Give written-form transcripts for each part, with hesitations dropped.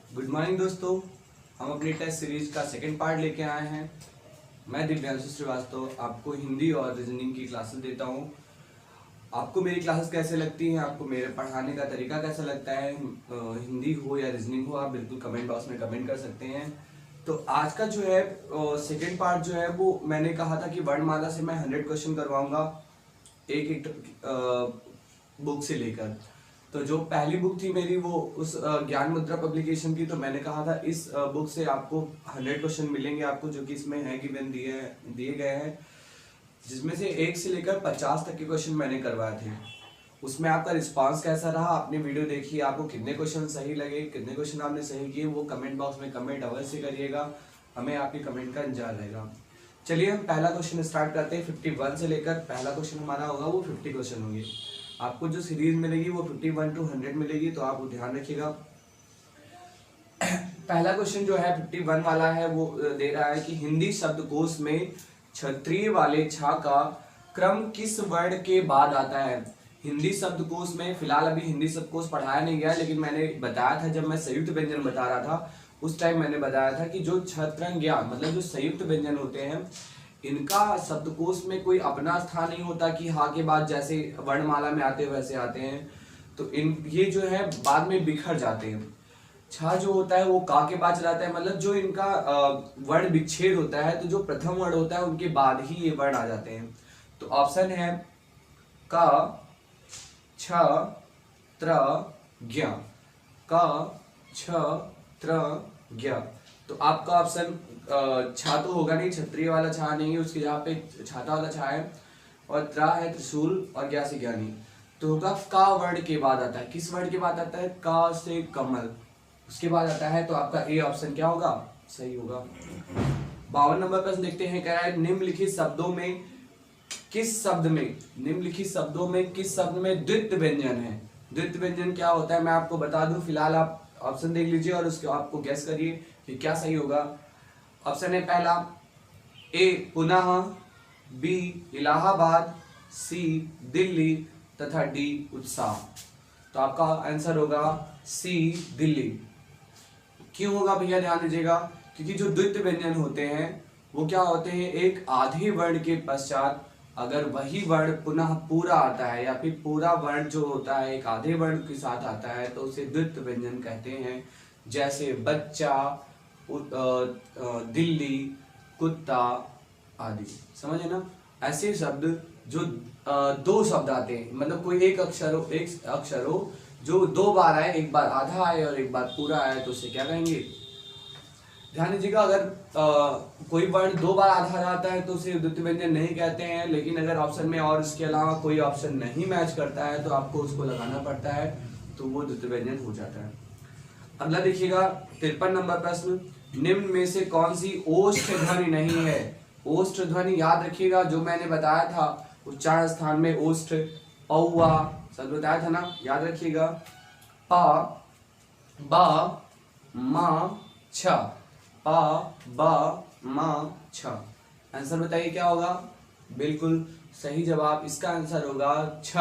Good morning दोस्तों। हम अपनी टेस्ट सीरीज का सेकंड पार्ट लेके आए हैं। मैं दिव्यांशु श्रीवास्तव आपको हिंदी और रीजनिंग की क्लासेस देता हूँ। आपको मेरी क्लासेस कैसे लगती हैं, आपको मेरे पढ़ाने का तरीका कैसा लगता है, हिंदी हो या रीजनिंग हो, आप बिल्कुल कमेंट बॉक्स में कमेंट कर सकते हैं। तो आज का जो है सेकंड पार्ट जो है वो मैंने कहा था कि वर्णमाला से मैं 100 क्वेश्चन करवाऊंगा एक एक बुक से लेकर। तो जो पहली बुक थी मेरी वो उस ज्ञान मुद्रा पब्लिकेशन की, तो मैंने कहा था इस बुक से आपको 100 क्वेश्चन मिलेंगे आपको, जो कि इसमें है गिवन दिए गए हैं, जिसमें से 1 से लेकर 50 तक के क्वेश्चन मैंने करवाए थे। उसमें आपका रिस्पांस कैसा रहा, आपने वीडियो देखी, आपको कितने क्वेश्चन सही लगे, कितने क्वेश्चन आपने सही किए, वो कमेंट बॉक्स में कमेंट अवश्य करिएगा। हमें आपके कमेंट का इंतजार रहेगा। चलिए हम पहला क्वेश्चन स्टार्ट करते हैं। 51 से लेकर पहला क्वेश्चन हमारा होगा वो 50 क्वेश्चन होंगे। आपको जो सीरीज मिलेगी वो 51 to 100 मिलेगी, तो आप ध्यान रखिएगा। पहला क्वेश्चन जो है 51 वाला है वो दे रहा है कि हिंदी शब्दकोश में क्षत्रिय वाले छा का क्रम किस वर्ण के बाद आता है। हिंदी शब्दकोश में फिलहाल अभी हिंदी शब्दकोश पढ़ाया नहीं गया, लेकिन मैंने बताया था जब मैं संयुक्त व्यंजन बता रहा था उस टाइम मैंने बताया था कि जो छत्रज्ञ मतलब जो संयुक्त व्यंजन होते हैं इनका शब्दकोश में कोई अपना स्थान नहीं होता कि हा के बाद जैसे वर्णमाला में आते वैसे आते हैं। तो इन ये जो है बाद में बिखर जाते हैं। छा जो होता है वो का के बाद चला जाता है, मतलब जो इनका वर्ण विच्छेद होता है, तो जो प्रथम वर्ण होता है उनके बाद ही ये वर्ण आ जाते हैं। तो ऑप्शन है का छ त्र ज्ञ, का छ त्र ज्ञ। तो आपका ऑप्शन छा तो होगा नहीं, क्षत्रिय वाला छा नहीं है, उसके जहाँ पे छाता वाला छा है, और त्रा है त्रिशूल और ज्ञा से ज्ञानी। तो होगा का वर्ण के बाद आता है। किस वर्ण के बाद आता है? का से कमल, उसके बाद आता है। तो आपका ए ऑप्शन क्या होगा? सही होगा। 52 नंबर प्रश्न देखते हैं। कह रहा है निम्नलिखित शब्दों में किस शब्द में द्वित्व व्यंजन है। द्वित्व व्यंजन क्या होता है मैं आपको बता दूं। फिलहाल आप ऑप्शन देख लीजिए और उसके आपको गैस करिए कि क्या सही होगा। ऑप्शन है पहला ए पुनः, बी इलाहाबाद, सी दिल्ली तथा डी उत्साह। तो आपका आंसर होगा सी दिल्ली। क्यों होगा भैया ध्यान दीजिएगा, क्योंकि जो द्वित्व व्यंजन होते हैं वो क्या होते हैं, एक आधे वर्ण के पश्चात अगर वही वर्ण पुनः पूरा आता है या फिर पूरा वर्ण जो होता है एक आधे वर्ण के साथ आता है तो उसे द्वित्व व्यंजन कहते हैं। जैसे बच्चा, दिल्ली, कुत्ता आदि। समझे ना? ऐसे शब्द जो दो शब्द आते हैं, मतलब कोई एक अक्षर हो जो दो बार आए, एक बार आधा आए और एक बार पूरा आए, तो उसे क्या कहेंगे? ध्यान दीजिएगा, अगर कोई वर्ण दो बार आधा आता है तो उसे द्वित्व व्यंजन नहीं कहते हैं, लेकिन अगर ऑप्शन में और इसके अलावा कोई ऑप्शन नहीं मैच करता है तो आपको उसको लगाना पड़ता है, तो वो द्वित्व व्यंजन हो जाता है। अगला देखिएगा 53 नंबर प्रश्न। निम्न में से कौन सी ओष्ठ ध्वनि नहीं है? ओष्ठ ध्वनि याद रखिएगा, जो मैंने बताया था उच्चारण स्थान में ओष्ठ, पौआ सब बताया था ना, याद रखिएगा। प ब म छ, प ब म छ। आंसर बताइए क्या होगा? बिल्कुल सही जवाब इसका आंसर होगा छ,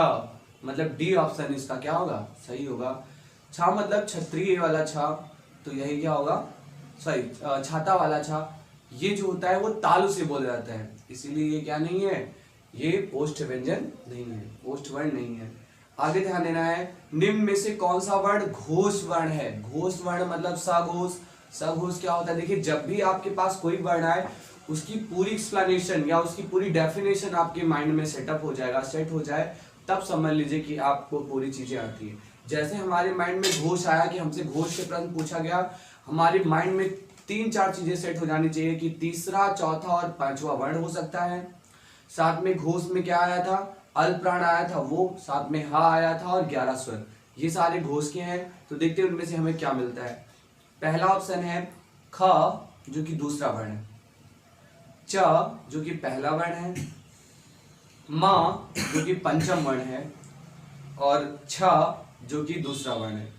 मतलब डी ऑप्शन इसका क्या होगा? सही होगा। छा मतलब क्षत्रिय वाला छा, तो यही क्या होगा? सही, छाता वाला छा। ये जो होता है वो तालु से बोला जाता है, इसीलिए ये क्या नहीं है, ये ओष्ठ व्यंजन नहीं है, ओष्ठ वर्ण नहीं है। आगे ध्यान देना है, निम्न में से कौन सा वर्ण घोष वर्ण है? घोष वर्ण मतलब सघोष। सघोष क्या होता है? देखिए, जब भी आपके पास कोई वर्ण आए उसकी पूरी एक्सप्लेनेशन या उसकी पूरी डेफिनेशन आपके माइंड में सेट हो जाए, तब समझ लीजिए कि आपको पूरी चीजें आती है। जैसे हमारे माइंड में घोष आया कि हमसे घोष के प्रश्न पूछा गया, हमारे माइंड में 3-4 चीजें सेट हो जानी चाहिए कि तीसरा, चौथा और पांचवा वर्ण हो सकता है। साथ में घोष में क्या आया था? अल प्राण आया था वो, साथ में हा आया था और 11 स्वर, ये सारे घोष के हैं। तो देखते हैं उनमें से हमें क्या मिलता है। पहला ऑप्शन है ख, जो कि दूसरा वर्ण है, च जो कि पहला वर्ण है, म जो कि पंचम वर्ण है, और छ जो कि दूसरा वर्ण है।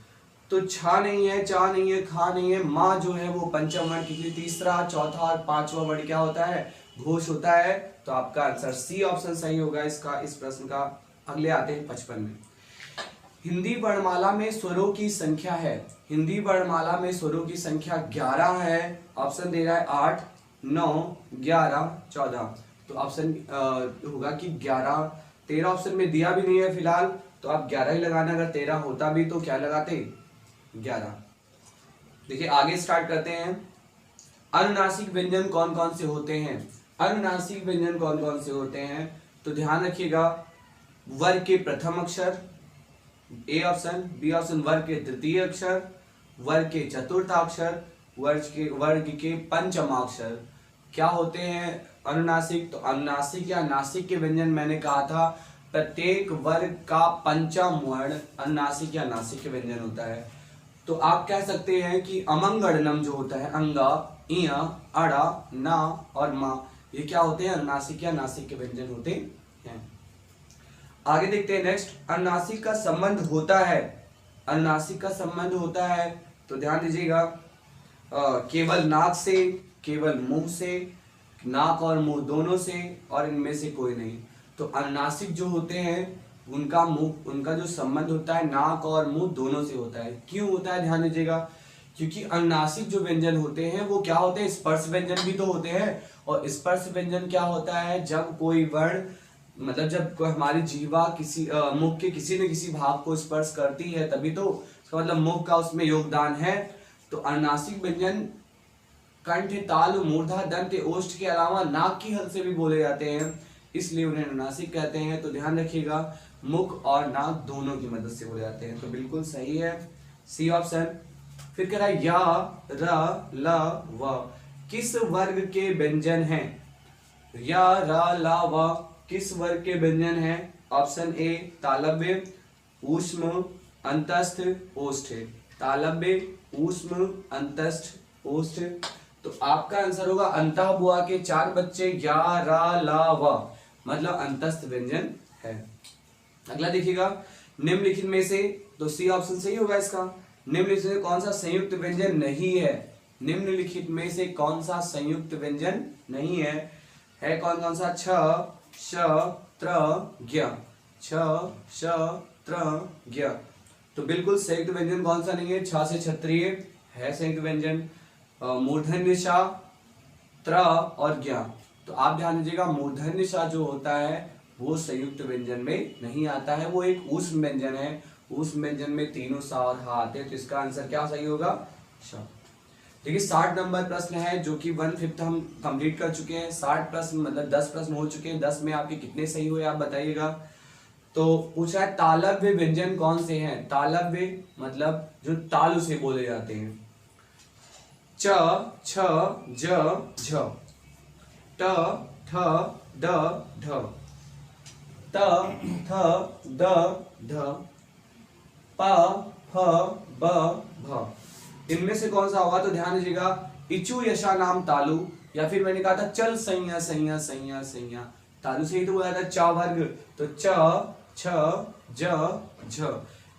तो छा नहीं है, चा नहीं है, खा नहीं है, माँ जो है वो पंचम वर्ण, क्योंकि तीसरा, चौथा और पांचवा वर्ण क्या होता है? घोष होता है। तो आपका आंसर सी ऑप्शन सही होगा इसका, इस प्रश्न का। अगले आते हैं 55 में। हिंदी वर्णमाला में स्वरों की संख्या है, हिंदी वर्णमाला में स्वरों की संख्या 11 है। ऑप्शन दे रहा है 8, 9, 11, 14। तो ऑप्शन होगा कि 11। 13 ऑप्शन में दिया भी नहीं है फिलहाल, तो आप 11 ही लगाना। अगर 13 होता भी तो क्या लगाते, 11। देखिए आगे स्टार्ट करते हैं। अनुनासिक व्यंजन कौन कौन से होते हैं, अनुनासिक व्यंजन कौन कौन से होते हैं, तो ध्यान रखिएगा। वर्ग के प्रथम अक्षर ए ऑप्शन, बी ऑप्शन वर्ग के तृतीय अक्षर, वर्ग के चतुर्थाक्षर, वर्ग के पंचमाक्षर क्या होते हैं अनुनासिक। तो अनुनासिक या नासिक के व्यंजन मैंने कहा था प्रत्येक वर्ग का पंचम वर्ण अनुनासिक या नासिक के व्यंजन होता है। तो आप कह सकते हैं कि अमंगड़नम जो होता है, अंगा, इया, अड़ा, ना और मा, ये क्या होते हैं अनुनासिक या नासिक के व्यंजन होते हैं। आगे देखते हैं नेक्स्ट। अनुनासिक का संबंध होता है, अनुनासिक का संबंध होता है तो ध्यान दीजिएगा केवल नाक से, केवल मुंह से, नाक और मुंह दोनों से, और इनमें से कोई नहीं। तो अनुनासिक जो होते हैं उनका मुंह, उनका जो संबंध होता है नाक और मुंह दोनों से होता है। क्यों होता है ध्यान दीजिएगा, क्योंकि अनुनासिक जो व्यंजन होते हैं वो क्या होते हैं, स्पर्श व्यंजन भी तो होते हैं। और स्पर्श व्यंजन क्या होता है, जब कोई वर्ण मतलब जब हमारी जीवा किसी मुख के किसी न किसी भाग को स्पर्श करती है तभी तो उसका मतलब मुख का उसमें योगदान है। तो अनुनासिक व्यंजन कंठ, ताल, मूर्धा, दंत, ओष्ठ के अलावा नाक की हल से भी बोले जाते हैं, इसलिए उन्हें अनुनासिक कहते हैं। तो ध्यान रखिएगा मुख और नाक दोनों की मदद से बोले जाते हैं। तो बिल्कुल सही है सी ऑप्शन। फिर कह रहा है या, र, ल, व किस वर्ग के व्यंजन हैं, या, र, ल, व किस वर्ग के व्यंजन हैं। ऑप्शन ए तालव्य, ऊष्म, अंतस्थ, ओष्ठ। तालव्य, ऊष्म, अंतस्थ, ओष्ठ। तो आपका आंसर होगा अंतः बुआ के 4 बच्चे या, रा, ला, व मतलब अंतस्थ व्यंजन है। अगला देखिएगा निम्नलिखित में से, तो सी ऑप्शन सही होगा इसका। निम्नलिखित में कौन सा संयुक्त व्यंजन नहीं है, निम्नलिखित में से कौन सा संयुक्त व्यंजन नहीं है कौन कौन सा, छ, श, त्र, ज्ञ, छ, श, त्र, ज्ञ। तो बिल्कुल संयुक्त व्यंजन कौन सा नहीं है, छ से क्षत्रिय है संयुक्त व्यंजन, मूर्धन्य श, त्र और ज्ञ। तो आप ध्यान दीजिएगा मूर्धन्य श जो होता है वो संयुक्त व्यंजन में नहीं आता है, वो एक ऊष्म व्यंजन है। ऊष्म व्यंजन में तीनों सा और हा आते हैं, तो इसका आंसर क्या सही होगा, श। देखिए 60 नंबर प्रश्न है जो कि 1/5 हम कंप्लीट कर चुके हैं। 60 प्रश्न मतलब 10 प्रश्न हो चुके हैं, 10 में आपके कितने सही हुए आप बताइएगा। तो पूछा है तालव्य व्यंजन कौन से हैं, तालव्य मतलब जो तालु से बोले जाते हैं। च, छ, ज, झ, ट, ठ, ड, ढ, त, थ, द, ध, प, फ, ब, भ। इनमें से कौन सा होगा, तो ध्यान दीजिएगा इचु यशा नाम तालु, या फिर मैंने कहा था चल सैया सैया सैया सैया, तालु से ही तो बोला था च वर्ग। तो च, छ, ज, झ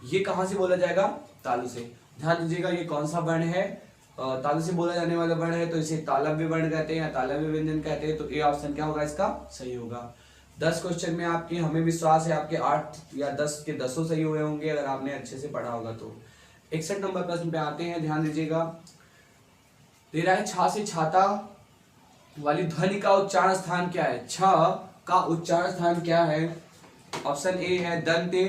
ये कहां से बोला जाएगा, तालु से। ध्यान दीजिएगा ये कौन सा वर्ण है, तालु से बोला जाने वाला वर्ण है, तो इसे तालव्य वर्ण कहते हैं या तालव्य व्यंजन कहते हैं। तो ए ऑप्शन क्या होगा इसका सही होगा। 10 क्वेश्चन में आपके हमें विश्वास है आपके 8 या 10 के 10 सही हुए होंगे अगर आपने अच्छे से पढ़ा होगा। तो 61 नंबर प्रश्न पे आते हैं, ध्यान दीजिएगा। दे रहा है छा से छाता वाली ध्वनि का उच्चारण स्थान क्या है, छ का उच्चारण स्थान क्या है। ऑप्शन ए है दंते,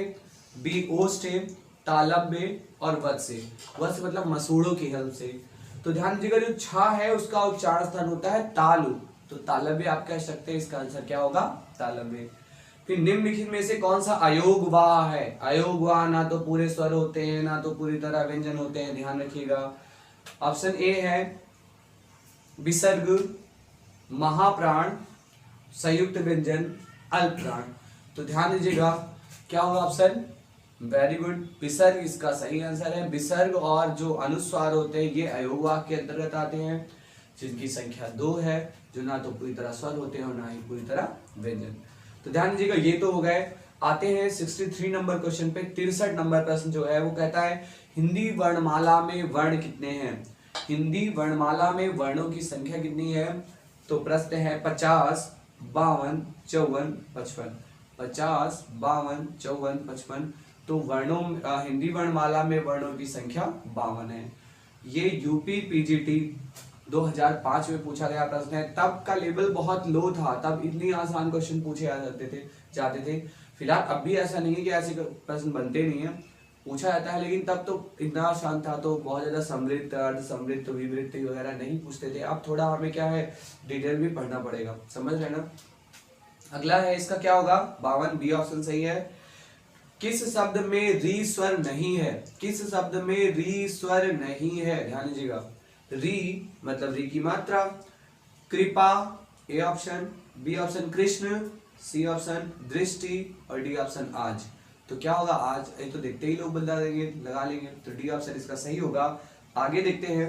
बी ओष्ठे, तालव्य और वत्से। वत्स मतलब मसूड़ों की हेल्प से। तो ध्यान दीजिएगा जो छा है उसका उच्चारण स्थान होता है तालु, तो तालव्य आप कह सकते हैं, इसका आंसर क्या होगा तालव्य। फिर निम्नलिखित में से कौन सा अयोगवाह है, अयोगवाह ना तो पूरे स्वर होते हैं ना तो पूरी तरह व्यंजन होते हैं, ध्यान रखिएगा। ऑप्शन ए है विसर्ग, महाप्राण, संयुक्त व्यंजन, अल्पप्राण। तो ध्यान दीजिएगा क्या होगा ऑप्शन, वेरी गुड, विसर्ग इसका सही आंसर है। विसर्ग और जो अनुस्वार होते हैं ये अयोगवाह के अंतर्गत आते हैं, जिनकी संख्या 2 है, जो ना तो पूरी तरह स्वर होते हैं और ना ही पूरी तरह व्यंजन। तो ध्यान दीजिएगा ये तो हो गए। आते हैं 63 नंबर क्वेश्चन पे। 63 नंबर प्रश्न जो है वो कहता है हिंदी वर्णमाला में वर्ण कितने हैं, हिंदी वर्णमाला में वर्णों की संख्या कितनी है। तो प्रश्न है 50, 52, 54, 55, 50, 52, 54, 55। तो वर्णों हिंदी वर्णमाला में वर्णों की संख्या 52 है। ये यूपी पीजीटी 2005 में पूछा गया प्रश्न है। तब का लेवल बहुत लो था, तब इतनी आसान क्वेश्चन पूछे जाते थे। फिलहाल अब भी ऐसा नहीं है कि ऐसे प्रश्न बनते नहीं है, पूछा जाता है, लेकिन तब तो इतना आसान था, तो बहुत ज्यादा समृद्ध, अर्ध समृद्ध, विवृत्ति वगैरह नहीं पूछते थे। अब थोड़ा हमें क्या है, डिटेल भी पढ़ना पड़ेगा, समझ रहे ना। अगला है, इसका क्या होगा, 52, बी ऑप्शन सही है। किस शब्द में री स्वर नहीं है, किस शब्द में री स्वर नहीं है, ध्यान दीजिएगा। री मतलब री की मात्रा। कृपा ए ऑप्शन, बी ऑप्शन कृष्ण, सी ऑप्शन दृष्टि और डी ऑप्शन आज। तो क्या होगा, आज, ये तो देखते ही लोग बता देंगे, लगा लेंगे, तो डी ऑप्शन इसका सही होगा। आगे देखते हैं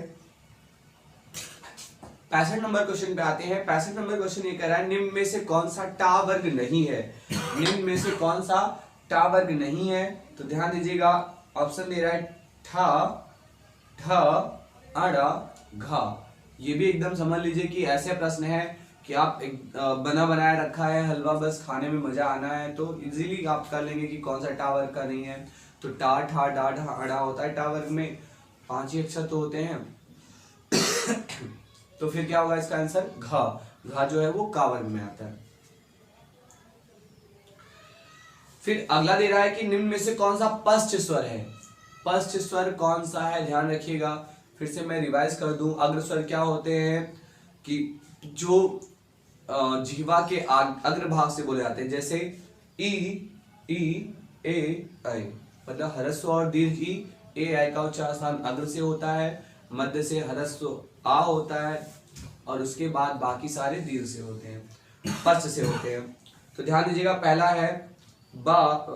65 नंबर क्वेश्चन पे आते हैं। 65 नंबर क्वेश्चन ये कह रहा है, निम्न में से कौन सा टा वर्ग नहीं है, निम्न में से कौन सा टा वर्ग नहीं है। तो ध्यान दीजिएगा, ऑप्शन दे रहा है ठा, ठ, अड़ा, घा। ये भी एकदम समझ लीजिए कि ऐसे प्रश्न है कि आप एक बना बनाया रखा है हलवा, बस खाने में मजा आना है, तो इजीली आप कर लेंगे कि कौन सा टा वर्ग का नहीं है। तो टा, ठा, डा, ढा, अड़ा होता है टा वर्ग में, 5 ही अक्षर तो होते हैं। तो फिर क्या होगा इसका आंसर, घा। घा जो है वो का वर्ग में आता है। फिर अगला दे रहा है कि निम्न में से कौन सा पश्च स्वर है, पश्च स्वर कौन सा है, ध्यान रखिएगा। फिर से मैं रिवाइज कर दूं, अग्र स्वर क्या होते हैं कि जो जिह्वा के अग्र भाग से बोले जाते हैं, जैसे ई, ए, ऐ, मतलब ह्रस्व और दीर्घ ई, ए, ऐ का उच्चारण स्थान अग्र से होता है, मध्य से ह्रस्व आ होता है, और उसके बाद बाकी सारे दीर्घ से होते हैं, पश्च से होते हैं। तो ध्यान दीजिएगा, पहला है बा,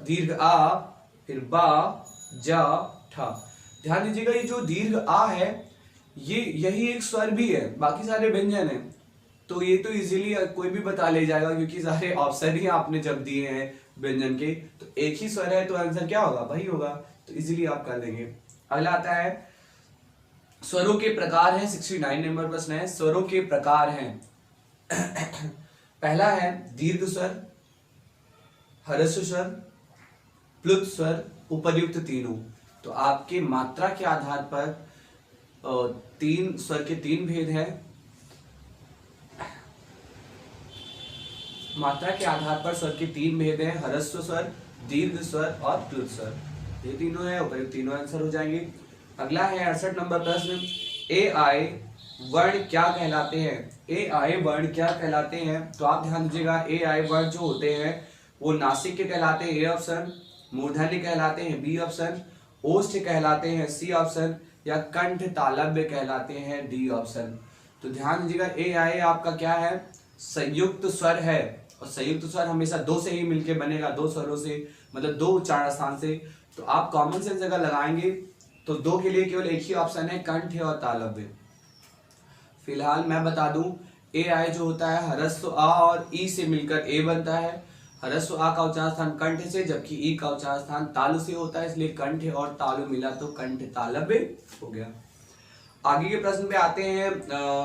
दीर्घ आ, फिर बा, जा, ठा। ध्यान दीजिएगा, ये जो दीर्घ आ है, ये यही एक स्वर भी है, बाकी सारे व्यंजन है। तो ये तो इजीली कोई भी बता ले जाएगा, क्योंकि सारे ऑप्शन ही आपने जब दिए हैं व्यंजन के, तो एक ही स्वर है, तो आंसर क्या होगा, वही होगा। तो इजीली आप कर लेंगे। अगला आता है, स्वरों के प्रकार हैं, 69 नंबर प्रश्न है, स्वरों के प्रकार हैं। पहला है दीर्घ स्वर, ह्रस्व स्वर, प्लुत स्वर, उपर्युक्त तीनों। तो आपके मात्रा के आधार पर 3 स्वर के 3 भेद हैं। मात्रा के आधार पर स्वर के 3 भेद हैं, ह्रस्व स्वर, दीर्घ स्वर और प्लुत स्वर। ये तीनों है, उपर्युक्त तीनों आंसर हो जाएंगे। अगला है 68 नंबर प्रश्न, ए आई वर्ण क्या कहलाते हैं, ए आई वर्ण क्या कहलाते हैं। तो आप ध्यान दीजिएगा, ए आई वर्ण जो होते हैं वो नासिक के कहलाते हैं, ए ऑप्शन, मूर्धन्य कहलाते हैं, बी ऑप्शन, ओष्ठ कहलाते हैं, सी ऑप्शन, या कंठ तालव्य कहलाते हैं, डी ऑप्शन। तो ध्यान दीजिएगा, ए आई आपका क्या है, संयुक्त स्वर है, और संयुक्त स्वर हमेशा 2 से ही मिलके बनेगा, 2 स्वरों से, मतलब 2 उच्चारण स्थान से। तो आप कॉमन सेंस अगर लगाएंगे तो 2 के लिए केवल एक ही ऑप्शन है, कंठ और तालव्य। फिलहाल मैं बता दूं, ए आई जो होता है ह्रस्व आ और ई से मिलकर ए बनता है। ह्रस्व आ का उच्चारण स्थान कंठ से, जबकि ई का उच्चारण स्थान तालु से होता है, इसलिए कंठ और तालु मिला तो कंठ तालव्य हो गया। आगे के प्रश्न पे आते हैं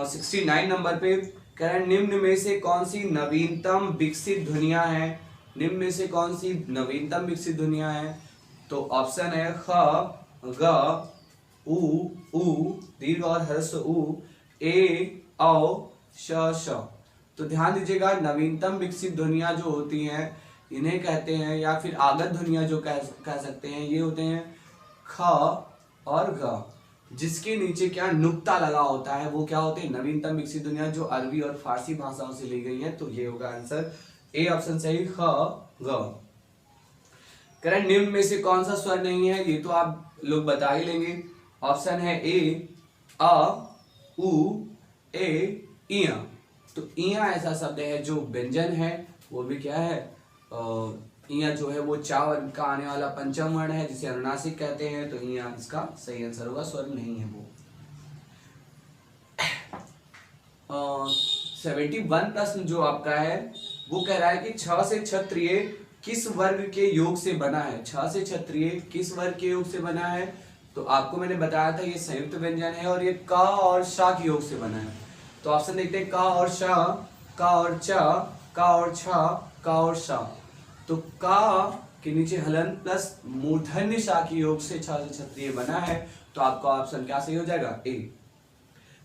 69 नंबर पे, कह रहे हैं निम्न में से कौन सी नवीनतम विकसित ध्वनियां हैं, निम्न में से कौन सी नवीनतम विकसित ध्वनियां हैं। तो ऑप्शन है ख, ग, उ, दीर्घ और ह्रस्व उ, ए, औ, श, श। तो ध्यान दीजिएगा, नवीनतम विकसित ध्वनियां जो होती हैं इन्हें कहते हैं, या फिर आगत ध्वनियां जो कह सकते हैं, ये होते हैं ख और ग, जिसके नीचे क्या नुक्ता लगा होता है, वो क्या होते हैं नवीनतम विकसित ध्वनियां, जो अरबी और फारसी भाषाओं से ली गई हैं। तो ये होगा आंसर, ए ऑप्शन सही, ख, ग। कह रहे निम्न में से कौन सा स्वर नहीं है, ये तो आप लोग बता ही लेंगे। ऑप्शन है ए, अ, उ, ए, इया। तो इया ऐसा शब्द है जो व्यंजन है, वो भी क्या है, इया जो है वो चा वर्ग का आने वाला पंचम वर्ण है, जिसे अनुनासिक कहते हैं। तो इया इसका सही आंसर होगा, स्वर नहीं है वो। 71 प्रश्न जो आपका है वो कह रहा है कि 6 से क्षत्रिय किस वर्ग के योग से बना है, 6 से क्षत्रिय किस वर्ग के योग से बना है। तो आपको मैंने बताया था ये संयुक्त व्यंजन है, और ये क और श के योग से बना है। तो ऑप्शन देखते हैं, क और श, क और च, क और छ, क और श। तो क के नीचे हलन प्लस मूर्धन्य सा के योग से छ से क्षत्रिय बना है, तो आपका ऑप्शन क्या सही हो जाएगा? ए।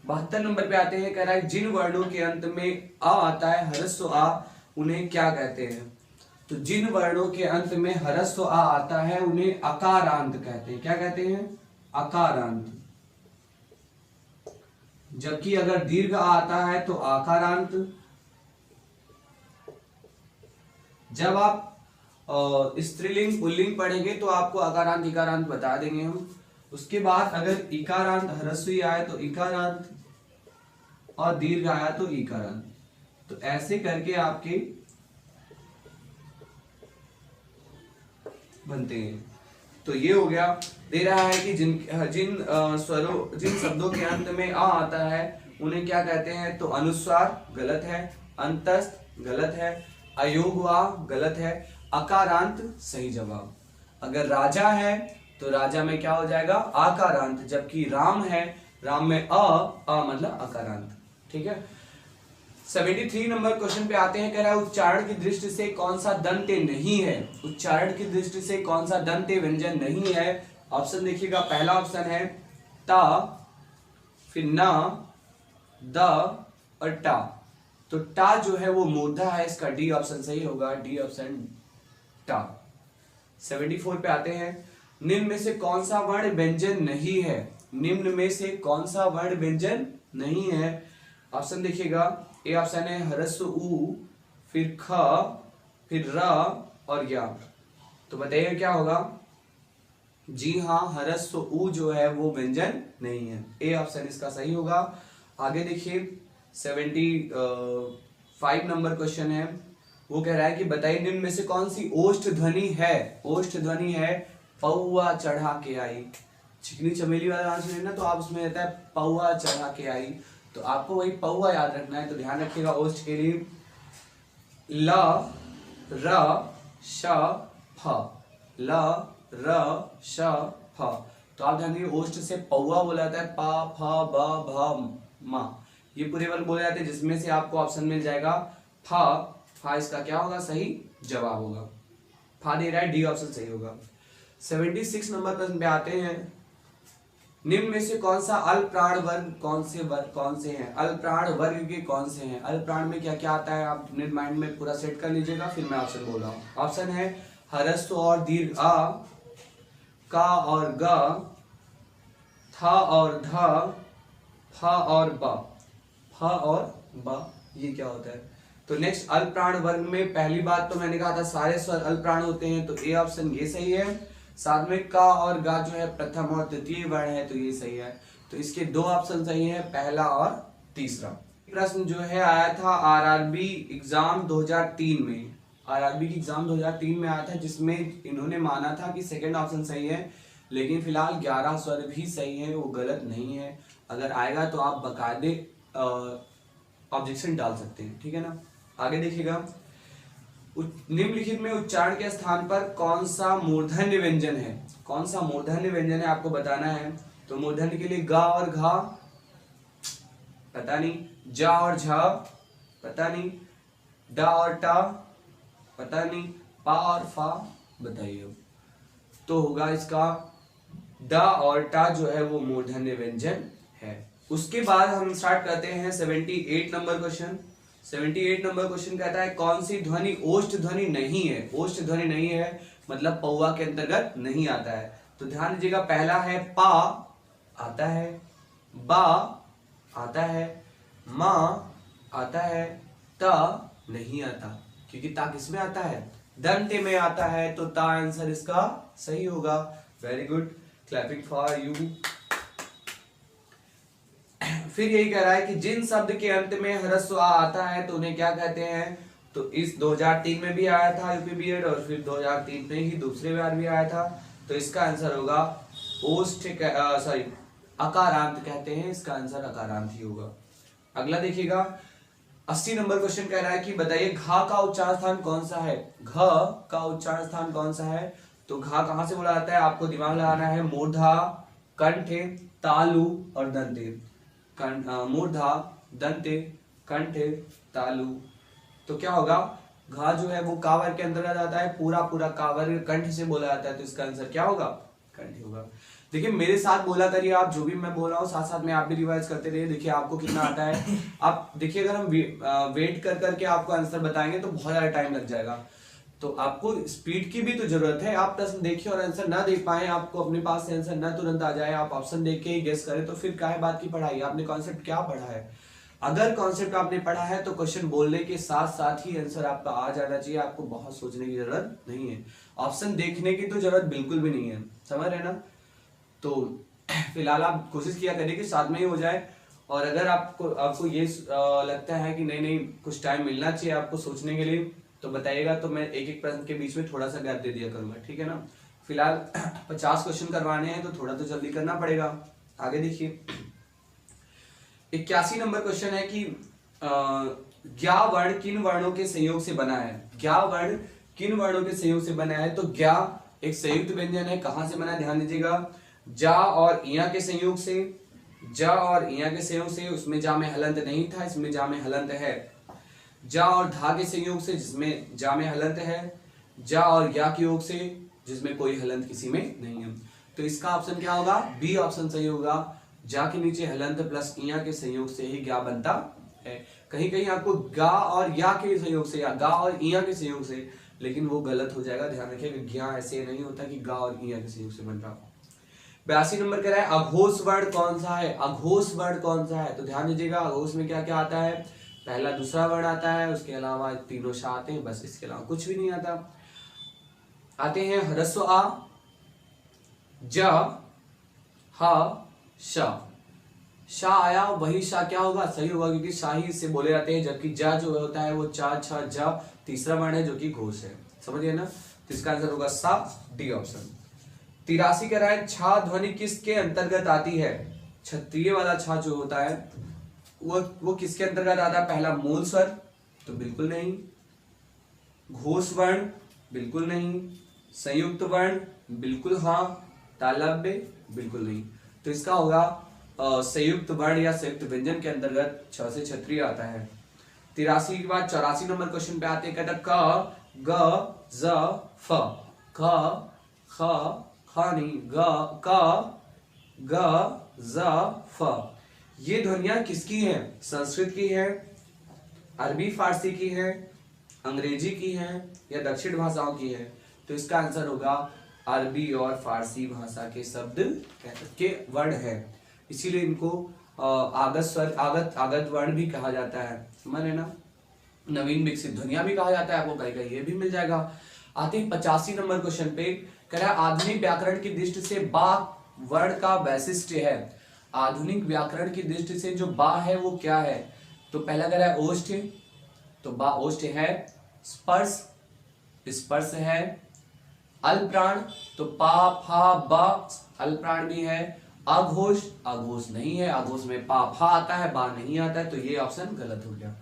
72 नंबर पे आते हैं, कह रहा है जिन वर्णों के अंत में आ आता है ह्रस्व आ, उन्हें क्या कहते हैं? तो जिन वर्णों के अंत में ह्रस्व आ आता है उन्हें अकारांत कहते हैं। क्या कहते हैं? अकारांत। जबकि अगर दीर्घ आ आता है तो आकारांत। जब आप स्त्रीलिंग पुल्लिंग पढ़ेंगे तो आपको अकारांत इकारांत बता देंगे हम। उसके बाद अगर इकारांत ह्रस्वी आए तो इकारांत और दीर्घ आया तो इकारांत। तो ऐसे करके आपके बनते हैं। तो ये हो गया। दे रहा है कि जिन शब्दों के अंत में आ आता है उन्हें क्या कहते हैं? तो अनुस्वार गलत है, अंतस्थ गलत है, अयोगवा गलत है, अकारांत सही जवाब। अगर राजा है तो राजा में क्या हो जाएगा? आकारांत। जबकि राम है, राम में अ मतलब अकारांत। ठीक है। 73 नंबर क्वेश्चन पे आते हैं, कह रहा है उच्चारण की दृष्टि से कौन सा दंते नहीं है? उच्चारण की दृष्टि से कौन सा दंते व्यंजन नहीं है? ऑप्शन देखिएगा। पहला ऑप्शन है ता, फिर ना, द और टा। तो टा जो है वो मूर्धा है, इसका डी ऑप्शन सही होगा। डी ऑप्शन टा। 74 पे आते हैं, निम्न में से कौन सा वर्ण व्यंजन नहीं है? निम्न में से कौन सा वर्ण व्यंजन नहीं है? ऑप्शन देखिएगा। ए ऑप्शन है ह्रस्व उ, फिर ख, फिर र और या। तो बताइए क्या होगा? जी हाँ, ह्रस्व उ जो है वो व्यंजन नहीं है। ए ऑप्शन इसका सही होगा। आगे देखिए 75 नंबर क्वेश्चन है, वो कह रहा है कि बताइए निम्न में से कौन सी ओष्ठ ध्वनि है? ओष्ठ ध्वनि है पौआ चढ़ा के आई। चिकनी चमेली वाला आंसर है ना, तो आप उसमें रहता है पौआ चढ़ा के आई। तो आपको वही पौआ याद रखना है। तो ध्यान रखिएगा ओष्ठ के लिए ल, र, श, फ। ल, र, श, फ। तो आप ध्यान रखिए ओष्ठ से पौआ बोला जाता है, प, फ, ब, भ, म। ये पूरे वर्ग बोले जाते हैं, जिसमें से आपको ऑप्शन मिल जाएगा फ। फा इसका क्या होगा? सही जवाब होगा। फा दे रहा है, डी ऑप्शन सही होगा। 76 नंबर प्रश्न पे आते हैं, निम्न में से कौन सा अल्प प्राण वर्ग कौन से हैं? अल्प प्राण वर्ग के कौन से हैं? अल्प प्राण में क्या क्या आता है? आप अपने माइंड में पूरा सेट कर लीजिएगा, फिर मैं ऑप्शन बोल रहा हूँ। ऑप्शन है ह्रस्व और दीर्घ आ, का और ग, था और ध, फ और ब। फ और ब ये क्या होता है? तो नेक्स्ट अल्प प्राण वर्ग में पहली बात तो मैंने कहा था सारे स्वर अल्प प्राण होते हैं, तो ए ऑप्शन ये सही है। साथ में का और गा जो है प्रथम और तृतीय वर्ण है, तो ये सही है। तो इसके दो ऑप्शन सही है, पहला और तीसरा। प्रश्न जो है आया था आरआरबी एग्जाम 2003 में। आरआरबी की एग्जाम 2003 में आया था, जिसमें इन्होंने माना था कि सेकंड ऑप्शन सही है, लेकिन फिलहाल 11 स्वर भी सही है, वो गलत नहीं है। अगर आएगा तो आप बकायदे ऑब्जेक्शन डाल सकते हैं, ठीक है ना। आगे देखिएगा, निम्नलिखित में उच्चारण के स्थान पर कौन सा मूर्धन्य व्यंजन है? कौन सा मूर्धन्य व्यंजन है आपको बताना है। तो मूर्धन्य के लिए गा और घा पता नहीं, जा और झा पता नहीं, डा और टा पता नहीं, पा और फा बताइए। तो होगा इसका डा और टा जो है वो मूर्धन्य व्यंजन है। उसके बाद हम स्टार्ट करते हैं 78 नंबर क्वेश्चन। 78 नंबर क्वेश्चन कहता है कौन सी ध्वनि ओष्ठ ध्वनि नहीं है? ओष्ठ ध्वनि नहीं है मतलब पौआ के अंतर्गत नहीं आता है। तो ध्यान दीजिएगा, पहला है पा आता है, बा आता है, मा आता है, ता नहीं आता, क्योंकि ता किसमें आता है? दंते में आता है, तो ता आंसर इसका सही होगा। Very good, clapping for you. फिर यही कह रहा है कि जिन शब्द के अंत में ह्रस्व आ आता है तो उन्हें क्या कहते हैं? तो इस 2003 में भी आया था यूपी बीएड, और फिर 2003 में ही दूसरे बार भी आया था। तो इसका आंसर होगा ओष्ठ, सॉरी अकारांत कहते हैं, इसका आंसर अकारांत ही होगा। अगला देखिएगा, 80 नंबर क्वेश्चन कह रहा है कि बताइए घा का उच्चारण स्थान कौन सा है? घ का उच्चारण स्थान कौन सा है? तो घा कहां से बोला जाता है? आपको दिमाग लगाना है, मूर्धा, कंठे, तालु और दंते। मूर्धा, दंते, कंठे, तालु। तो क्या होगा? घा जो है वो का वर्ग के अंतर्गत आता है, पूरा पूरा का वर्ग कंठ से बोला जाता है, तो इसका आंसर क्या होगा? कंठ होगा। देखिए मेरे साथ बोला करिए, आप जो भी मैं बोल रहा हूँ साथ साथ में आप भी रिवाइज करते रहिए, देखिए आपको कितना आता है। आप देखिए अगर हम वेट कर करके आपको आंसर बताएंगे तो बहुत ज्यादा टाइम लग जाएगा, तो आपको स्पीड की भी तो जरूरत है। आप प्रश्न देखिए और आंसर ना देख पाए, आपको अपने पास से आंसर ना तुरंत आ जाए, आप ऑप्शन देख के ही गेस करें, तो फिर क्या है बात की पढ़ाई, आपने कॉन्सेप्ट क्या पढ़ा है? अगर कॉन्सेप्ट आपने पढ़ा है तो क्वेश्चन बोलने के साथ साथ ही आंसर आपका आ जाना चाहिए, आपको बहुत सोचने की जरूरत नहीं है, ऑप्शन देखने की तो जरूरत बिल्कुल भी नहीं है, समझ रहे ना? तो फिलहाल आप कोशिश किया करिए कि साथ में ही हो जाए, और अगर आपको ये लगता है कि नहीं नहीं कुछ टाइम मिलना चाहिए आपको सोचने के लिए, तो बताइएगा, तो मैं एक एक प्रश्न के बीच में थोड़ा सा गैप दे दिया करूंगा, ठीक है ना? फिलहाल 50 क्वेश्चन करवाने हैं तो थोड़ा तो जल्दी करना पड़ेगा। आगे देखिए 81 नंबर क्वेश्चन है कि ज्ञा वर्ण किन वर्णों के संयोग से बना है? ज्ञा वर्ण किन वर्णों के संयोग से बना है? तो ज्ञा एक संयुक्त व्यंजन है, कहां से बना है ध्यान दीजिएगा, जा और इया के संयोग से, जा और इया के संयोग से, उसमें जा में हलंत नहीं था, इसमें जा में हलंत है। जा और धा के संयोग से, जिसमें जा में हलंत है। जा और या के योग से, जिसमें कोई हलंत किसी में नहीं है। तो इसका ऑप्शन क्या होगा? बी ऑप्शन सही होगा। जा के नीचे हलंत प्लस इया के संयोग से ही ज्ञा बनता है। कहीं कहीं आपको गा और या के संयोग से या गा और इया के संयोग से, लेकिन वो गलत हो जाएगा, ध्यान रखिएगा। ज्ञा ऐसे नहीं होता कि गा और इया के संयोग से बन रहा। 82 नंबर कह रहा है अघोष वर्ण कौन सा है? अघोष वर्ण कौन सा है? तो ध्यान दीजिएगा अघोष में क्या क्या आता है, पहला दूसरा वर्ण आता है, उसके अलावा तीनों शाह आते हैं, बस इसके अलावा कुछ भी नहीं आता। आते हैं ह्रस्व आ, ज, ह, श। शाह आया, वही शाह क्या होगा? सही होगा, क्योंकि शाही से बोले जाते हैं, जबकि जा जो होता है वो चा छ जा तीसरा वर्ण है जो कि घोष है, समझिए ना? तो इसका आंसर होगा सा, डी ऑप्शन। 83 कह रहा है छा ध्वनि किसके अंतर्गत आती है? क्षत्रिय वाला छा जो होता है वो किसके अंतर्गत आता है? पहला मूल स्वर, तो बिल्कुल नहीं। घोष वर्ण, बिल्कुल नहीं। संयुक्त वर्ण, बिल्कुल हाँ। तालव्य, बिल्कुल नहीं। तो इसका होगा संयुक्त वर्ण या संयुक्त व्यंजन के अंतर्गत छ से क्षत्रिय आता है। 83 के बाद 84 नंबर क्वेश्चन पे आते हैं, कहता क, ग, ज, फ। ख, ख, ख नहीं, ग, क, ग, ज, फ। ये ध्वनियां किसकी हैं? संस्कृत की है, अरबी फारसी की है, अंग्रेजी की है, या दक्षिण भाषाओं की है? तो इसका आंसर होगा अरबी और फारसी भाषा के शब्द के वर्ण है, इसीलिए इनको आगत स्वर आगत वर्ण भी कहा जाता है, समझ रहे ना? नवीन विकसित ध्वनिया भी कहा जाता है, आपको कहीं कहीं ये भी मिल जाएगा। आते हैं 85 नंबर क्वेश्चन पे, कह रहा है आधुनिक व्याकरण की दृष्टि से बा वर्ण का वैशिष्ट्य है। आधुनिक व्याकरण की दृष्टि से जो बा है वो क्या है? तो पहला कह रहा है ओष्ठ, तो बा ओष्ठ है। स्पर्श, स्पर्श है। अल्प्राण, तो पा फा बा अल्प्राण भी है। अघोष, अघोष नहीं है, अघोष में पा फा आता है, बा नहीं आता है, तो ये ऑप्शन गलत हो गया।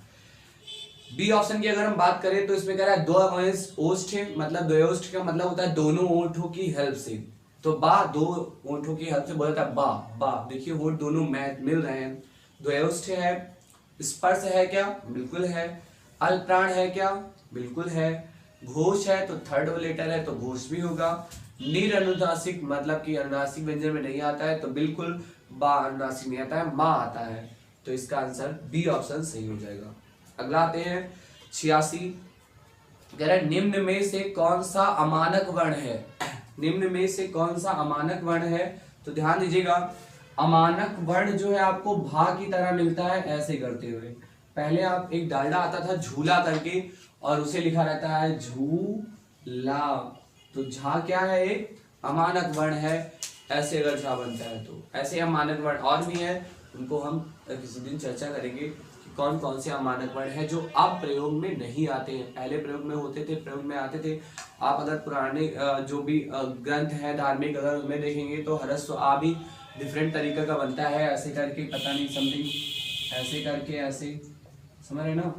बी ऑप्शन की अगर हम बात करें तो इसमें कह रहा है दो ओष्ठ, मतलब द्वयोष्ठ का मतलब होता है दोनों ओंठों की हेल्प से, तो बा दो ओंठों की हेल्प से बोला था बा बा। देखिए होंठ दोनों मिल रहे हैं। द्वयोष्ठ है। स्पर्श है क्या? बिल्कुल है। अल्प्राण है क्या? बिल्कुल है। घोष है तो थर्ड लेटर है तो घोष भी होगा। निरनुनासिक मतलब कि अनुनासिक व्यंजन में नहीं आता है, तो बिल्कुल बा अनुनासिक नहीं आता है, माँ आता है, तो इसका आंसर बी ऑप्शन सही हो जाएगा। अगला आते हैं 86, कह रहा है निम्न में से कौन सा अमानक वर्ण है? निम्न में से कौन सा अमानक वर्ण है? तो ध्यान दीजिएगा अमानक वर्ण जो है आपको भा की तरह मिलता है ऐसे करते हुए। पहले आप एक डालडा आता था झूला करके और उसे लिखा रहता है झूला, तो झा क्या है? एक अमानक वर्ण है। ऐसे अगर झा बनता है तो ऐसे अमानक वर्ण और भी है, उनको हम किसी दिन चर्चा करेंगे कि कौन कौन से अमानक वर्ण है जो अब प्रयोग में नहीं आते हैं, पहले प्रयोग में होते थे, प्रयोग में आते थे। आप अगर पुराने जो भी ग्रंथ है धार्मिक अगर उनमें देखेंगे तो ह्रस्व आ भी डिफरेंट तरीके का बनता है, ऐसे करके पता नहीं समथिंग, ऐसे करके ऐसे, समझ रहे ना,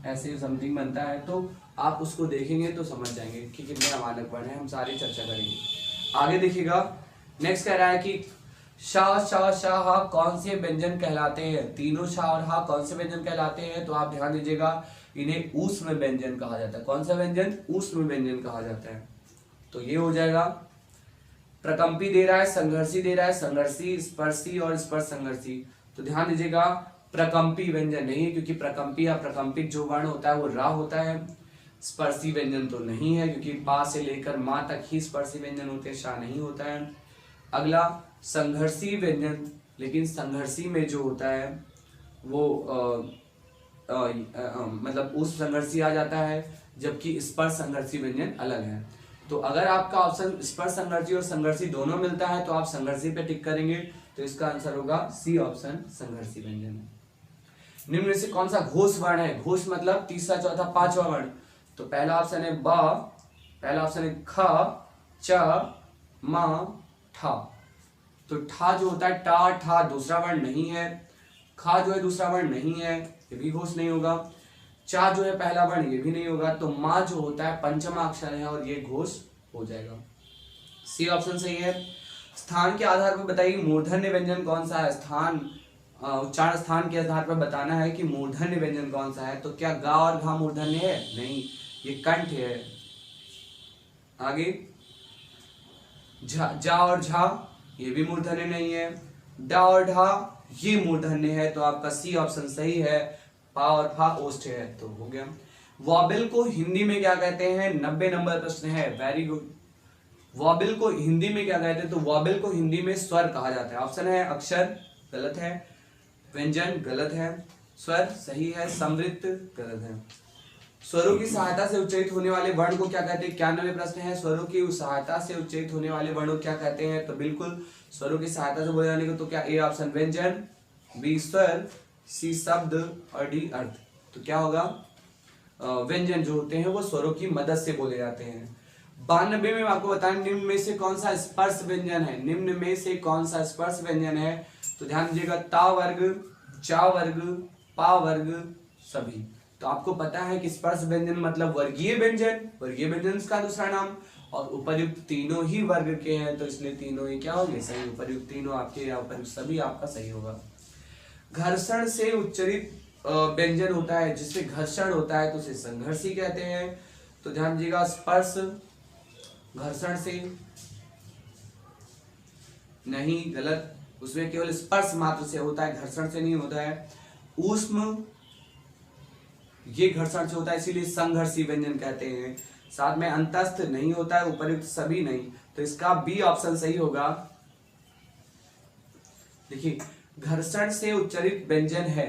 ऐसे समथिंग बनता है, तो आप उसको देखेंगे तो समझ जाएंगे कि कितने अमानक वर्ण है, हम सारी चर्चा करेंगे। आगे देखिएगा नेक्स्ट कह रहा है कि शा, शा, शा, हा कौन से व्यंजन कहलाते हैं? तीनों शा और हा कौन से व्यंजन कहलाते हैं? तो आप ध्यान दीजिएगा, इन्हें ऊष्म व्यंजन कहा जाता है। कौन सा व्यंजन? ऊष्म व्यंजन कहा जाता है। तो ये हो जाएगा। प्रकंपी दे रहा है, संघर्षी दे रहा है, संघर्षी, स्पर्शी और स्पर्श संघर्षी। तो ध्यान दीजिएगा, प्रकंपी व्यंजन नहीं है, क्योंकि प्रकंपी या प्रकंपित जो वर्ण होता है वो रा होता है। स्पर्शी व्यंजन तो नहीं है, क्योंकि पा से लेकर मां तक ही स्पर्शी व्यंजन होते हैं, शा नहीं होता है। अगला संघर्षी व्यंजन, लेकिन संघर्षी में जो होता है वो मतलब उस संघर्षी आ जाता है, जबकि स्पर्श संघर्षी व्यंजन अलग है। तो अगर आपका ऑप्शन स्पर्श संघर्षी और संघर्षी दोनों मिलता है तो आप संघर्षी पे टिक करेंगे। तो इसका आंसर होगा सी ऑप्शन, संघर्षी व्यंजन है। निम्न में से कौन सा घोष वर्ण है? घोष मतलब तीसरा, चौथा, पांचवा वर्ण। तो पहला ऑप्शन है ब, पहला ऑप्शन है ख, च, म, ठा। तो ठा जो होता है, टा, ठा दूसरा वर्ण नहीं है। खा जो है दूसरा वर्ण नहीं है, ये भी घोष नहीं होगा। चा जो है पहला वर्ण, ये भी नहीं होगा। तो मां जो होता है पंचमा अक्षर है और ये घोष हो जाएगा। सी ऑप्शन सही है। स्थान के आधार पर बताइए मूर्धन्य व्यंजन कौन सा है? स्थान, उच्चारण स्थान के आधार पर बताना है कि मूर्धन्य व्यंजन कौन सा है। तो क्या गा और घा मूर्धन्य है? नहीं, ये कंठ है। आगे जा और झा, ये भी मूर्धन्य नहीं है। डा और ढा, ये मूर्धन्य है। तो आपका सी ऑप्शन सही है। पा और फा ओष्ठ है, तो हो गया। वॉबल को हिंदी में क्या कहते हैं? 90 नंबर प्रश्न है, वेरी गुड। वॉबल को हिंदी में क्या कहते हैं? तो वॉबल को हिंदी में स्वर कहा जाता है। ऑप्शन है अक्षर, गलत है। व्यंजन, गलत है। स्वर सही है। समृद्ध, गलत है। स्वरों की सहायता से उच्चारित होने वाले वर्ण को क्या कहते हैं? 91 प्रश्न है। स्वरों की सहायता से उच्चारित होने वाले वर्णों को क्या कहते हैं? तो बिल्कुल स्वरों की सहायता से बोले जाने को, तो क्या ए ऑप्शन व्यंजन, बी स्वर, सी शब्द और डी अर्थ। तो क्या होगा? व्यंजन जो होते हैं वो स्वरों की मदद से बोले जाते हैं। 92 में आपको बताएं निम्न में से कौन सा स्पर्श व्यंजन है? निम्न में से कौन सा स्पर्श व्यंजन है? तो ध्यान दीजिएगा, ता वर्ग, चा वर्ग, पा वर्ग, सभी। तो आपको पता है कि स्पर्श व्यंजन मतलब वर्गीय व्यंजन, वर्गीय व्यंजन का दूसरा नाम, और उपर्युक्त तीनों ही वर्ग के हैं, तो इसलिए तीनों ही क्या होंगे? सही। उपर्युक्त तीनों आपके, या उपर्युक्त सभी आपका सही होगा। घर्षण से उच्चारित व्यंजन होता है, जिससे घर्षण होता है तो उसे संघर्षी कहते हैं। तो ध्यान दीजिएगा, स्पर्श घर्षण से नहीं, गलत। उसमें केवल स्पर्श मात्र से होता है, घर्षण से नहीं होता है। ऊष्म, ये घर्षण से होता है, इसीलिए संघर्षी व्यंजन कहते हैं। साथ में अंतस्थ नहीं होता है, उपर्युक्त सभी नहीं। तो इसका बी ऑप्शन सही होगा। देखिए, घर्षण से उच्चारित व्यंजन है,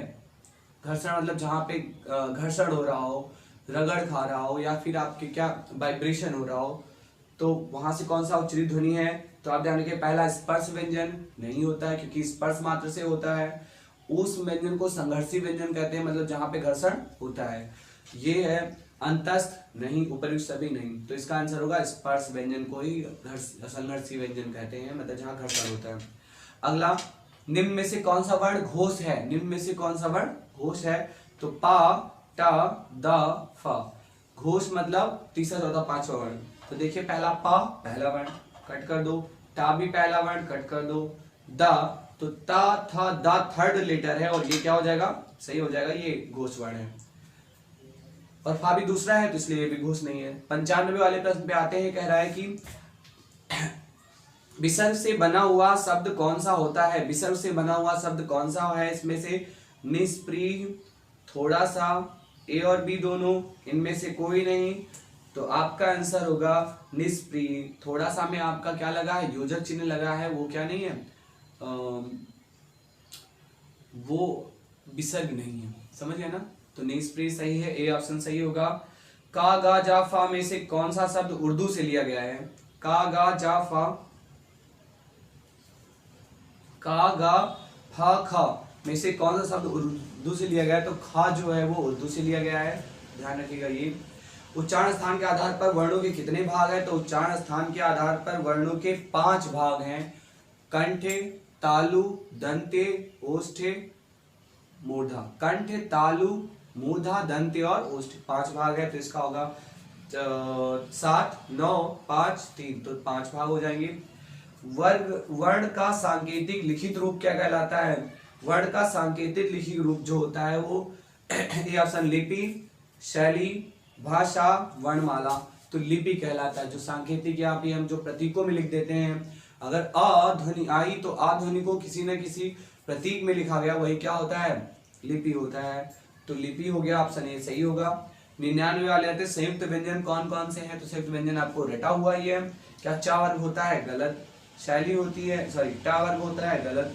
घर्षण मतलब जहां पे घर्षण हो रहा हो, रगड़ खा रहा हो, या फिर आपके क्या वाइब्रेशन हो रहा हो, तो वहां से कौन सा उच्चारित ध्वनि है? तो आप ध्यान रखिए, पहला स्पर्श व्यंजन नहीं होता है, क्योंकि स्पर्श मात्र से होता है। उस व्यंजन को संघर्षी व्यंजन कहते हैं, मतलब जहां पे घर्षण होता है। ये है अंतस्थ नहीं, उपर्युक्त सभी नहीं। तो इसका आंसर होगा स्पर्श व्यंजन को ही संघर्षी व्यंजन कहते हैं, मतलब जहां घर्षण होता है। अगला, निम्न में से कौन सा वर्ण घोष है? निम्न में से कौन सा वर्ण घोष है? तो पा, टा, द, फ। घोष मतलब तीसरा, चौथा, पांचवा वर्ण। तो देखिए, पहला पा पहला वर्ण, कट कर दो। टा भी पहला वर्ण, कट कर दो। द, तो ता, था, द थर्ड लेटर है, और ये क्या हो जाएगा? सही हो जाएगा, ये घोष वर्ण है। और फा भी दूसरा है, तो इसलिए ये भी घोष नहीं है। 95 वाले प्रश्न पे आते हैं। कह रहा है कि विसर्ग से बना हुआ शब्द कौन सा होता है? विसर्ग से बना हुआ शब्द कौन सा है? इसमें से निष्प्रिय, थोड़ा सा, ए और बी दोनों, इनमें से कोई नहीं। तो आपका आंसर होगा निष्प्रिय। थोड़ा सा में आपका क्या लगा है? योजक चिन्ह लगा है, वो क्या नहीं है, वो विसर्ग नहीं है। समझ गए ना? तो निष्प्रिय सही है, ए ऑप्शन सही होगा। का, गा, जा, फा में से कौन सा शब्द उर्दू से लिया गया है? का, गा, जा, फा, का, गा, फा, खा में से कौन सा शब्द उर्दू से लिया गया है? तो खा जो है वो उर्दू से लिया गया है, ध्यान रखिएगा। ये उच्चारण स्थान के आधार पर वर्णों के कितने भाग हैं? तो उच्चारण स्थान के आधार पर वर्णों के 5 भाग हैं। कंठे, तालु, दंते, ओष्ठे, मूर्धा। कंठ, तालु, मूर्धा, दंते और ओष्ठ, 5 भाग है। तो इसका होगा 7, 9, 5, 3, तो 5 भाग हो जाएंगे। वर्ण का सांकेतिक लिखित रूप क्या कहलाता है? वर्ण का सांकेतिक लिखित रूप जो होता है वो ये ऑप्शन लिपि, शैली, भाषा, वर्णमाला। तो लिपि कहलाता है। जो सांकेतिक यहाँ पे हम जो प्रतीकों में लिख देते हैं, अगर अ ध्वनि आई तो आ ध्वनि को किसी न किसी प्रतीक में लिखा गया, वही क्या होता है? लिपि होता है। तो लिपि हो गया, ऑप्शन ए सही होगा। 99 वाले आते संयुक्त व्यंजन कौन कौन से हैं? तो संयुक्त व्यंजन आपको रटा हुआ ही है। क्या चा वर्ग होता है? गलत। शैली होती है, सॉरी टा वर्ग होता है, गलत।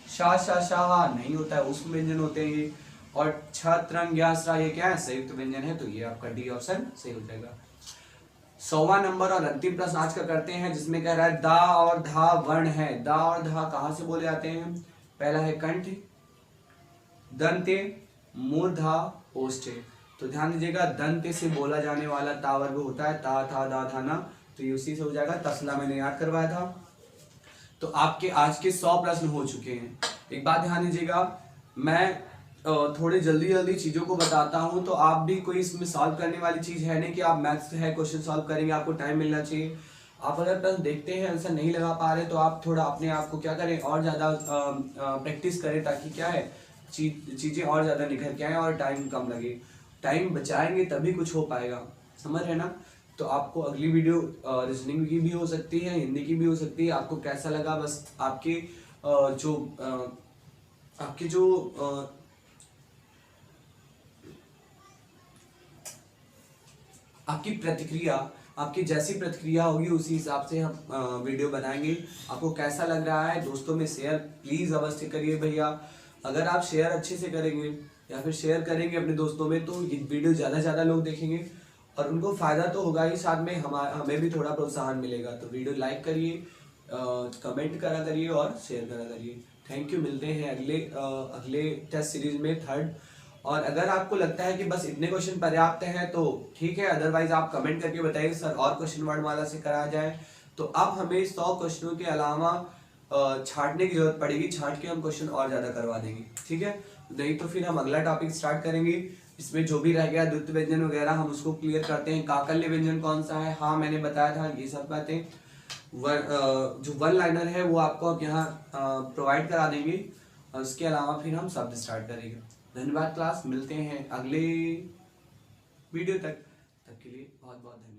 शा शा शाह नहीं होता है, उष्म व्यंजन होते हैं ये। और छत्रंग ये क्या है? संयुक्त व्यंजन है। तो ये आपका डी ऑप्शन सही हो जाएगा। 100वां नंबर और अंतिम प्रश्न आज का करते हैं, जिसमें कह रहा है दा और धा वर्ण है। दा और धा कहां से बोले जाते हैं? पहला है कंठ, दंते, मूर्धा, ओष्ठे। तो ध्यान दीजिएगा, दंते से बोला जाने वाला ता वर्ग होता है, ता था दा था ना, तो ये उसी से हो जाएगा। तसला मैंने याद करवाया था। तो आपके आज के 100 प्रश्न हो चुके हैं। एक बात ध्यान दीजिएगा, मैं थोड़ी जल्दी जल्दी चीजों को बताता हूं, तो आप भी कोई इसमें सॉल्व करने वाली चीज है नहीं कि आप मैथ्स है क्वेश्चन सॉल्व करेंगे, आपको टाइम मिलना चाहिए। आप अगर प्रश्न देखते हैं आंसर नहीं लगा पा रहे, तो आप थोड़ा अपने आप को क्या करें और ज्यादा प्रैक्टिस करें, ताकि क्या है चीजें और ज्यादा निखर के आए और टाइम कम लगे। टाइम बचाएंगे तभी कुछ हो पाएगा, समझ रहे ना? तो आपको अगली वीडियो रीजनिंग की भी हो सकती है, हिंदी की भी हो सकती है। आपको कैसा लगा, बस आपके जो आपकी प्रतिक्रिया, आपकी जैसी प्रतिक्रिया होगी उसी हिसाब से हम वीडियो बनाएंगे। आपको कैसा लग रहा है दोस्तों में शेयर प्लीज अवश्य करिए भैया। अगर आप शेयर अच्छे से करेंगे या फिर शेयर करेंगे अपने दोस्तों में, तो ये वीडियो ज़्यादा से ज़्यादा लोग देखेंगे और उनको फायदा तो होगा ही, साथ में हमें भी थोड़ा प्रोत्साहन मिलेगा। तो वीडियो लाइक करिए, कमेंट करा करिए और शेयर करा करिए। Thank you. मिलते हैं अगले टेस्ट सीरीज में 3rd। और अगर आपको लगता है कि बस इतने क्वेश्चन पर्याप्त हैं तो ठीक है, अदरवाइज आप कमेंट करके बताइए सर और क्वेश्चन वर्णमाला से कराया जाए। तो अब हमें 100 क्वेश्चनों के अलावा छांटने की जरूरत पड़ेगी, छांट के हम क्वेश्चन और ज्यादा करवा देंगे, ठीक है? नहीं तो फिर हम अगला टॉपिक स्टार्ट करेंगे, इसमें जो भी रह गया द्वित्व व्यंजन वगैरह हम उसको क्लियर करते हैं। काकल्य व्यंजन कौन सा है, हाँ मैंने बताया था, ये सब बातें। जो वन लाइनर है वो आपको अब यहाँ प्रोवाइड करा देंगे, और उसके अलावा फिर हम शब्द स्टार्ट करेंगे। धन्यवाद क्लास, मिलते हैं अगले वीडियो तक के लिए बहुत बहुत धन्यवाद।